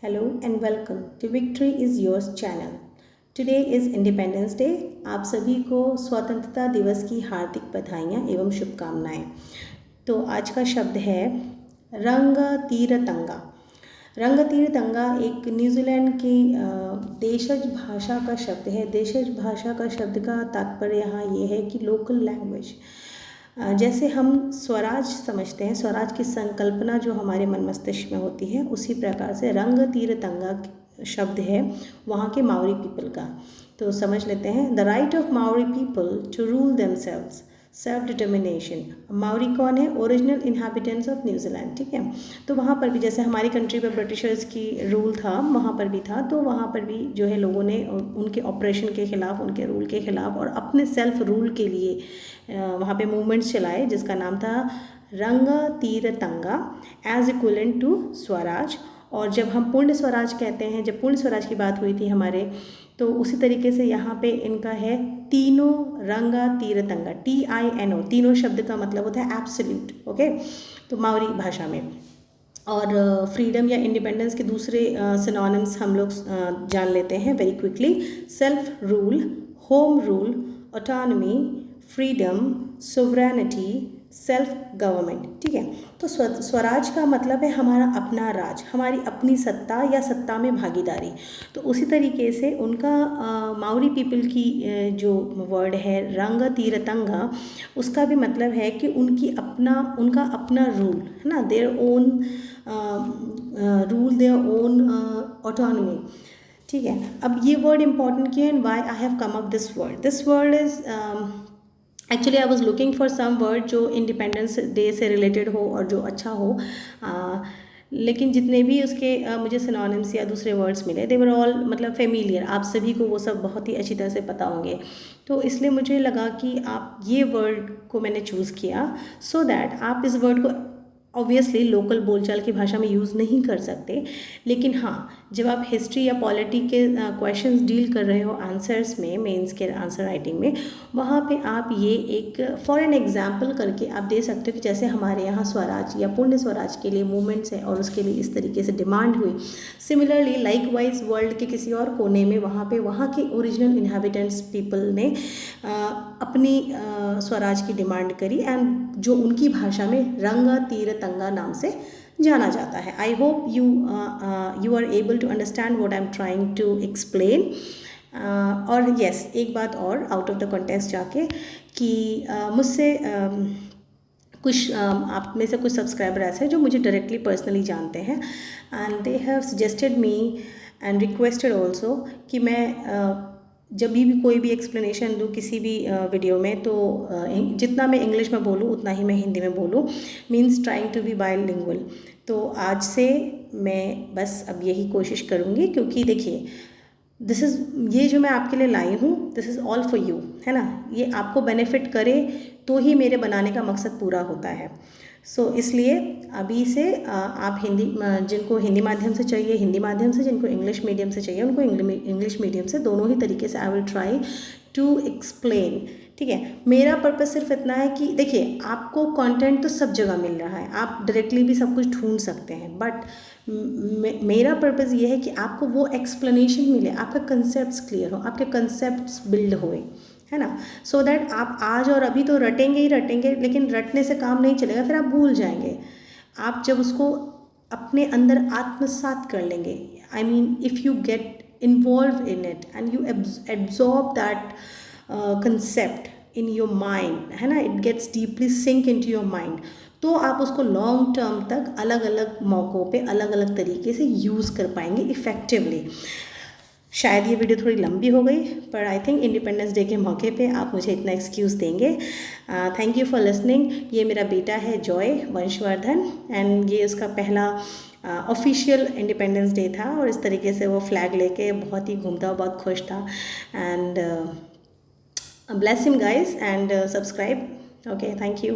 Hello and welcome to Victory is Yours channel. Today is Independence Day. आप सभी को स्वतंत्रता दिवस की हार्दिक बधाइयाँ एवं शुभकामनाएं। तो आज का शब्द है रंग तीर तंगा। रंग तीर तंगा एक न्यूजीलैंड की देशज भाषा का शब्द है। देशज भाषा का शब्द का तात्पर्य यहाँ ये है कि लोकल लैंग्वेज। जैसे हम स्वराज समझते हैं, स्वराज की संकल्पना जो हमारे मन मस्तिष्क में होती है, उसी प्रकार से रंग तीर तंगा शब्द है वहाँ के माओरी पीपल का। तो समझ लेते हैं। The right of Maori people to rule themselves, self determination. Maori कौन है? Original inhabitants of New Zealand. ठीक है, तो वहाँ पर भी जैसे हमारी कंट्री पर ब्रिटिशर्स की रूल था, वहाँ पर भी था। तो वहाँ पर भी जो है लोगों ने उनके ऑपरेशन के ख़िलाफ़, उनके रूल के ख़िलाफ़ और अपने सेल्फ रूल के लिए वहाँ पे मूवमेंट्स चलाए, जिसका नाम था रंग तीर तंगा, एज इक्वलेंट टू स्वराज। और जब हम पूर्ण स्वराज कहते हैं, जब पूर्ण स्वराज की बात हुई थी हमारे, तो उसी तरीके से यहाँ पे इनका है तीनों रंगा तीर तंगा, TINO। तीनों शब्द का मतलब होता है एब्सोल्यूट। ओके, तो माओरी भाषा में। और फ्रीडम या इंडिपेंडेंस के दूसरे सिनोनिम्स हम लोग जान लेते हैं very quickly. Self rule, home rule, autonomy, freedom, sovereignty, self government. ठीक है, तो स्वराज का मतलब है हमारा अपना राज, हमारी अपनी सत्ता या सत्ता में भागीदारी। तो उसी तरीके से उनका माओरी पीपल की जो वर्ड है रंग तीर तंगा, उसका भी मतलब है कि उनका अपना रूल है ना, their own rule, their own autonomy. ठीक है, अब ये वर्ड इंपॉर्टेंट क्यों है and why I have come up this word. This word is actually I was looking for some word जो इंडिपेंडेंस डे से रिलेटेड हो और जो अच्छा हो, लेकिन जितने भी उसके मुझे सिनोनिम्स या दूसरे वर्ड्स मिले, दे वर ऑल मतलब फेमिलियर। आप सभी को वो सब बहुत ही अच्छी तरह से पता होंगे। तो इसलिए मुझे लगा कि आप ये वर्ड को मैंने चूज़ किया सो दैट आप इस वर्ड को ऑब्वियसली लोकल बोलचाल की भाषा में यूज़ नहीं कर सकते, लेकिन हाँ, जब आप हिस्ट्री या पॉलिटी के क्वेश्चंस डील कर रहे हो आंसर्स में, मेंस के आंसर राइटिंग में, वहाँ पे आप ये एक फॉर एन एग्जांपल करके आप दे सकते हो कि जैसे हमारे यहाँ स्वराज या पूर्ण स्वराज के लिए मूवमेंट्स है और उसके लिए इस तरीके से डिमांड हुई। सिमिलरली लाइकवाइज वर्ल्ड के किसी और कोने में वहाँ के ओरिजिनल इन्हाबिटेंट्स पीपल ने अपनी स्वराज की डिमांड करी, एंड जो उनकी भाषा में रंग तीर तंगा नाम से जाना जाता है। I hope you are able to understand what I am trying to explain. और यस, एक बात और आउट ऑफ द कॉन्टेक्स्ट जाके कि मुझसे कुछ आप में से कुछ सब्सक्राइबर ऐसे हैं जो मुझे डायरेक्टली पर्सनली जानते हैं, and they have suggested me and requested also कि मैं जब भी कोई भी एक्सप्लेनेशन दूँ किसी भी वीडियो में, तो जितना मैं इंग्लिश में बोलूँ उतना ही मैं हिंदी में बोलूँ, means trying to be bilingual. तो आज से मैं बस अब यही कोशिश करूँगी, क्योंकि देखिए ये जो मैं आपके लिए लाई हूँ, this is all for you, है ना। ये आपको बेनिफिट करे तो ही मेरे बनाने का मकसद पूरा होता है। सो इसलिए अभी से आप जिनको हिंदी माध्यम से चाहिए हिंदी माध्यम से, जिनको इंग्लिश मीडियम से चाहिए उनको इंग्लिश मीडियम से, दोनों ही तरीके से I will try to explain. ठीक है, मेरा पर्पस सिर्फ इतना है कि देखिए, आपको कंटेंट तो सब जगह मिल रहा है, आप डायरेक्टली भी सब कुछ ढूंढ सकते हैं, बट मेरा पर्पस ये है कि आपको वो एक्सप्लेनेशन मिले, आपका कंसेप्ट्स क्लियर हो, आपके कंसेप्ट्स बिल्ड होए, है ना। सो दैट आप आज और अभी तो रटेंगे ही रटेंगे, लेकिन रटने से काम नहीं चलेगा, फिर आप भूल जाएंगे। आप जब उसको अपने अंदर आत्मसात कर लेंगे, I mean if you get involve in it and you absorb that concept in your mind, है ना, it gets deeply sink in to your mind, तो आप उसको लॉन्ग टर्म तक अलग अलग मौक़ों पे अलग अलग तरीके से यूज़ कर पाएंगे इफ़ेक्टिवली। शायद ये वीडियो थोड़ी लंबी हो गई, पर आई थिंक इंडिपेंडेंस डे के मौके पे आप मुझे इतना एक्सक्यूज़ देंगे। Thank you for listening. ये मेरा बेटा है जॉय वंशवर्धन, एंड ये उसका पहला ऑफिशियल इंडिपेंडेंस डे था, और इस तरीके से वो फ्लैग लेके बहुत ही घूमता, बहुत खुश था। And bless him guys, and subscribe. Okay, thank you.